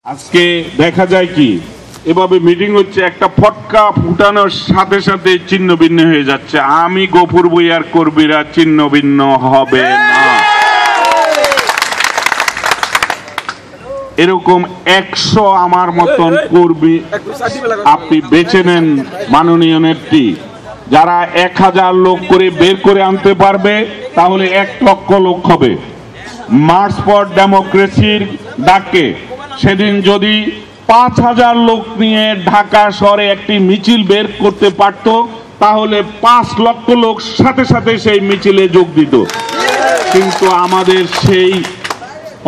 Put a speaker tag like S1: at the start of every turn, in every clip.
S1: আজকে দেখা যায় কি এভাবে মিটিং হচ্ছে, একটা ফটকা ফুটানোর সাথে সাথে ছিন্ন ভিন্ন হয়ে যাচ্ছে। আমি গফুর ভূঁইয়ার কর্মীরা ছিন্ন ভিন্ন হবে না। এরকম 100 আমার মতন কর্মী আপনি বেছে নেন মাননীয় নেত্রী, যারা 1000 লোক করে বের করে আনতে পারবে, তাহলে 1 লক্ষ লোক হবে। মার্চ ফর ডেমোক্রেসির ডাকে সেদিন যদি 5000 লোক নিয়ে ঢাকা শহরে একটি মিছিল বের করতে পারত, তাহলে 5 লক্ষ লোক সাথে সাথে সেই মিছিলে যোগ দিত। কিন্তু আমাদের সেই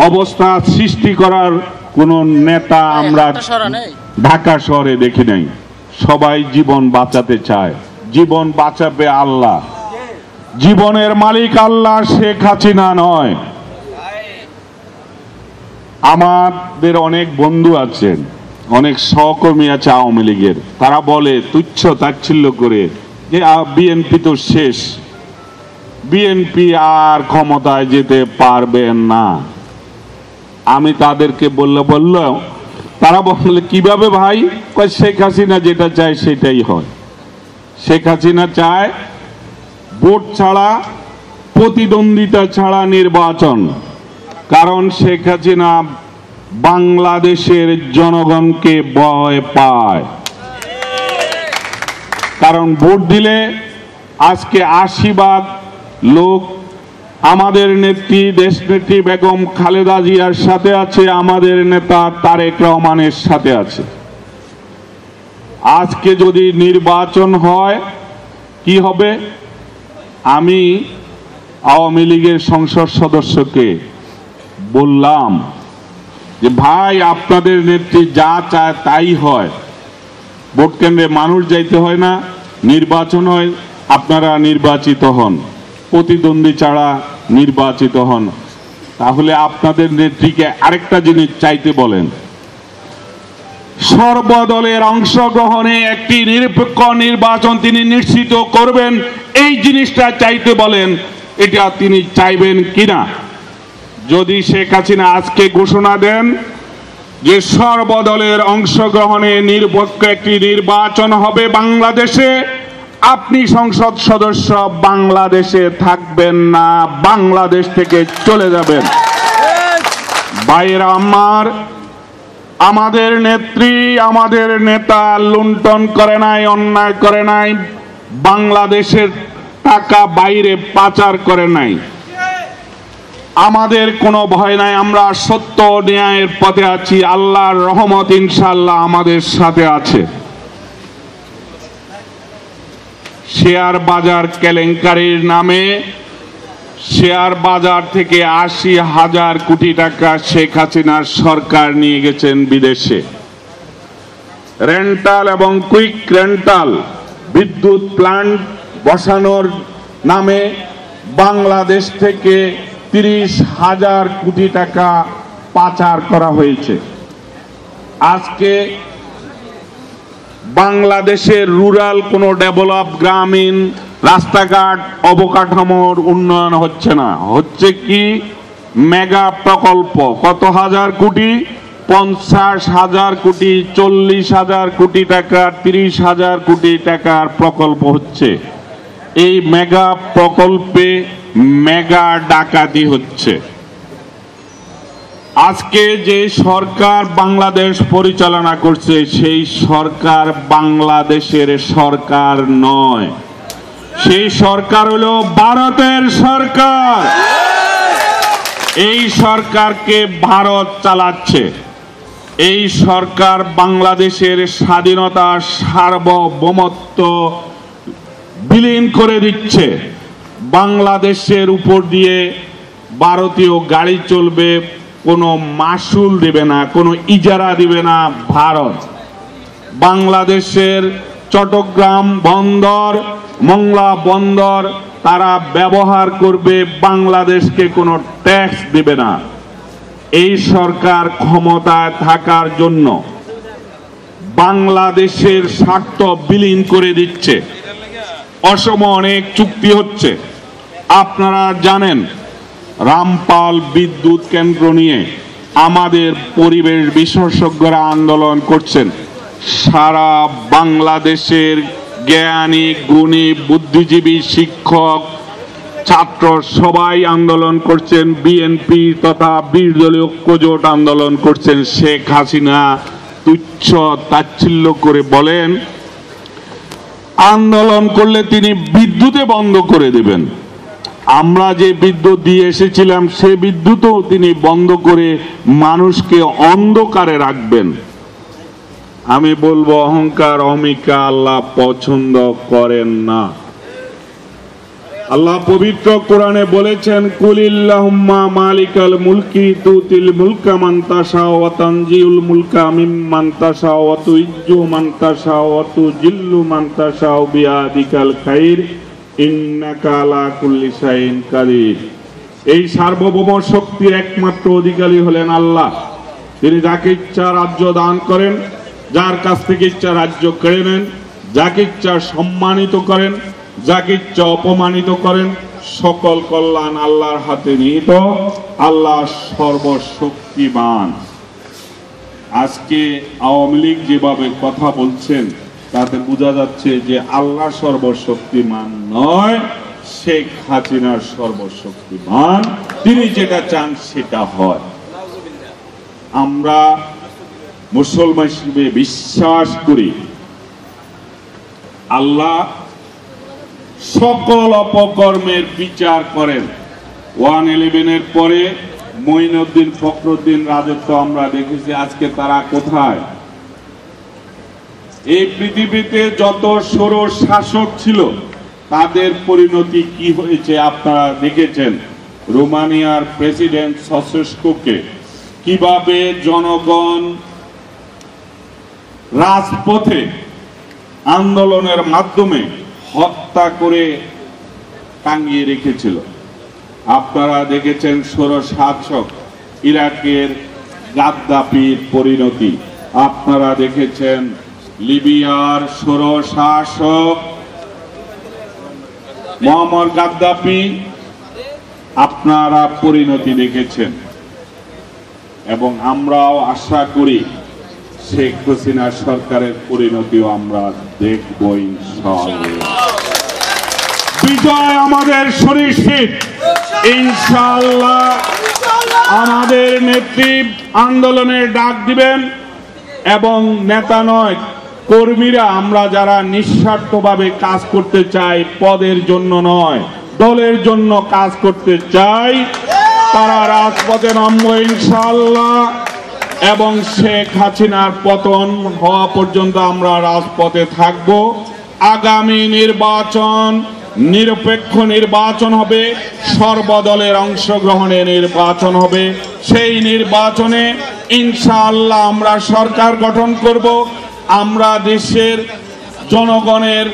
S1: অবস্থা সৃষ্টি করার কোন নেতা আমরা ঢাকা শহরে দেখি নাই। সবাই জীবন বাঁচাতে চায়, জীবন বাঁচাবে আল্লাহ, জীবনের মালিক আল্লাহ, শেখ হাসিনা নয়। আমাদের অনেক বন্ধু আছেন, অনেক সহকর্মী আছে আওয়ামী লীগের, তারা বলে তুচ্ছ তাচ্ছিল্য করে যে বিএনপি তো শেষ, বিএনপি আর ক্ষমতায় যেতে পারবে না। আমি তাদেরকে বলল তারা বললে কিভাবে ভাই? শেখ হাসিনা যেটা চায় সেটাই হয়। শেখ হাসিনা চায় ভোট ছাড়া, প্রতিদ্বন্দ্বিতা ছাড়া নির্বাচন। কারণ শেখ হাসিনা বাংলাদেশের জনগণকে ভয় পায়। কারণ ভোট দিলে আজকে 80% লোক আমাদের নেত্রী দেশনেত্রী বেগম খালেদা জিয়ার সাথে আছে, আমাদের নেতা তারেক রহমানের সাথে আছে। আজকে যদি নির্বাচন হয় কি হবে? আমি আওয়ামী লীগের সংসদ সদস্যকে বললাম যে ভাই, আপনাদের নেত্রী যা চায় তাই হয়, ভোট কেন্দ্রে মানুষ যাইতে হয় না, নির্বাচন হয়, আপনারা নির্বাচিত হন, প্রতিদ্বন্দ্বী ছাড়া নির্বাচিত হন। তাহলে আপনাদের নেত্রীকে আরেকটা জিনিস চাইতে বলেন, সর্বদলের অংশগ্রহণে একটি নিরপেক্ষ নির্বাচন তিনি নিশ্চিত করবেন, এই জিনিসটা চাইতে বলেন। এটা তিনি চাইবেন কিনা? যদি শেখ হাসিনা আজকে ঘোষণা দেন যে সর্বদলের অংশগ্রহণে নিরপেক্ষ একটি নির্বাচন হবে বাংলাদেশে, আপনি সংসদ সদস্য বাংলাদেশে থাকবেন না, বাংলাদেশ থেকে চলে যাবেন। ভাইয়েরা আমার, আমাদের নেত্রী, আমাদের নেতা লুণ্ঠন করে নাই, অন্যায় করে নাই, বাংলাদেশের টাকা বাইরে পাচার করে নাই। আমাদের কোনো ভয় নাই, আমরা সত্য ন্যায়ের পথে আছি, আল্লাহর রহমত ইনশাআল্লাহ আমাদের সাথে আছে। শেয়ার বাজার কেলেঙ্কারির নামে শেয়ার বাজার থেকে 80,000 কোটি টাকা শেখ হাসিনার সরকার নিয়ে গেছেন বিদেশে। রেন্টাল এবং কুইক রেন্টাল বিদ্যুৎ প্ল্যান্ট বসানোর নামে বাংলাদেশ থেকে 30,000 কোটি টাকা পাচার করা হয়েছে। আজকে বাংলাদেশের রুরাল কোনো ডেভেলপ, গ্রামীণ রাস্তাঘাট অবকাঠামোর উন্নয়ন হচ্ছে না। হচ্ছে কি? মেগা প্রকল্প। কত হাজার কোটি? 50,000 কোটি, 40,000 কোটি টাকা, 30,000 কোটি টাকার প্রকল্প হচ্ছে। এই মেগা প্রকল্পে মেগা ডাকাতি হচ্ছে। আজকে যে সরকার বাংলাদেশ পরিচালনা করছে, সেই সরকার বাংলাদেশের সরকার নয়, সেই সরকার হলো ভারতের সরকার। এই সরকারকে ভারত চালাচ্ছে। এই সরকার বাংলাদেশের স্বাধীনতা, সার্বভৌমত্ব বিলীন করে দিচ্ছে। বাংলাদেশের উপর দিয়ে ভারতীয় গাড়ি চলবে, কোনো মাসুল দিবে না, কোনো ইজারা দিবে না ভারত। বাংলাদেশের চট্টগ্রাম বন্দর, মংলা বন্দর তারা ব্যবহার করবে, বাংলাদেশকে কোনো ট্যাক্স দিবে না। এই সরকার ক্ষমতায় থাকার জন্য বাংলাদেশের স্বার্থ বিলীন করে দিচ্ছে। অসম অনেক চুক্তি হচ্ছে। আপনারা জানেন রামপাল বিদ্যুৎ কেন্দ্র নিয়ে আমাদের পরিবেশ বিশেষজ্ঞরা আন্দোলন করছেন, সারা বাংলাদেশের জ্ঞানী গুণী বুদ্ধিজীবী শিক্ষক ছাত্র সবাই আন্দোলন করছেন, বিএনপি তথা 20 দলীয় ঐক্যজোট আন্দোলন করছেন। শেখ হাসিনা তুচ্ছ তাচ্ছিল্য করে বলেন আন্দোলন করলে তিনি বিদ্যুতে বন্ধ করে দেবেন। আমরা যে বিদ্যুৎ দিয়ে এসেছিলাম সে বিদ্যুৎও তিনি বন্ধ করে মানুষকে অন্ধকারে রাখবেন। আমি বলবো অহংকার অহমিকা আল্লাহ পছন্দ করেন না। আল্লাহ পবিত্র কোরআনে বলেছেন কুলিল্লাহুম্মা মালিকাল মুলকি তুতিল মুলকা মান তাশাউ ওয়া তানজিউল মুলকা মিম্মান তাশাউ ওয়া তুইজ্জু মান তাশাউ ওয়া তুজিল্লু মান তাশাউ বিয়াদিকাল খাইর ইন্নাকা আলা কুল্লি শাইইন কাদির। এই সার্বভৌম শক্তির একমাত্র অধিকারী হলেন আল্লাহ। তিনি যাকে ইচ্ছা রাজ্য দান করেন, যার কাছ থেকে ইচ্ছা রাজ্য কেড়ে নেন, যাকে ইচ্ছা সম্মানিত করেন, যাকে ইচ্ছা অপমানিত করেন। সকল কল্যাণ আল্লাহর হাতে নিহিত। আল্লাহ সর্বশক্তিমান। আজকে আওয়ামী লীগ যেভাবে কথা বলছেন তাতে বোঝা যাচ্ছে যে আল্লাহ সর্বশক্তিমান নয়, শেখ হাসিনার সর্বশক্তিমান। তিনি যেটা চান সেটা হয়। আমরা মুসলমান হিসেবে বিশ্বাস করি আল্লাহ সকল অপকর্মের বিচার করেন। 111-এর পরে মঈনুদ্দিন ফখরুদ্দিন রাজত্ব আমরা দেখেছি, আজকে তারা কোথায়? এই পৃথিবীতে যত ষোড়শ শাসক ছিল তাদের পরিণতি কি হয়েছে আপনারা দেখেছেন। রোমানিয়ার প্রেসিডেন্ট সসেস্কোকে কিভাবে জনগণ রাজপথে আন্দোলনের মাধ্যমে হত্যা করে টাঙিয়ে রেখেছিল। আপনারা দেখেছেন ষোড়শ শাসক ইরাকের গাদ্দাফির পরিণতি। আপনারা দেখেছেন লিবিয়ার ষোড়শ শাসক মুয়াম্মার গাদ্দাফি। আপনারা পরিণতি দেখেছেন এবং আমরাও আশা করি শেখ হাসিনা সরকারের পরিণতিও আমরা দেখব ইনশাআল্লাহ। বিজয় আমাদের সুনিশ্চিত ইনশাআল্লাহ। আমাদের নেত্রী আন্দোলনের ডাক দিবেন এবং নেতা নয় কর্মীরা আমরা যারা নিঃস্বার্থভাবে কাজ করতে চাই, পদের জন্য নয় দলের জন্য কাজ করতে চাই, তারা রাজপথে নামবো ইনশাআল্লাহ। এবং শেখ হাসিনার পতন হওয়া পর্যন্ত আমরা রাজপথে থাকব। আগামী নির্বাচন নিরপেক্ষ নির্বাচন হবে, সর্বদলের অংশগ্রহণে নির্বাচন হবে। সেই নির্বাচনে ইনশাআল্লাহ আমরা সরকার গঠন করব। আমরা দেশের জনগণের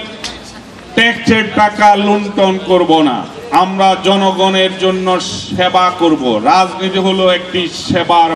S1: ট্যাক্সের টাকা লুণ্ঠন করব না। আমরা জনগণের জন্য সেবা করব। রাজনীতি হলো একটি সেবার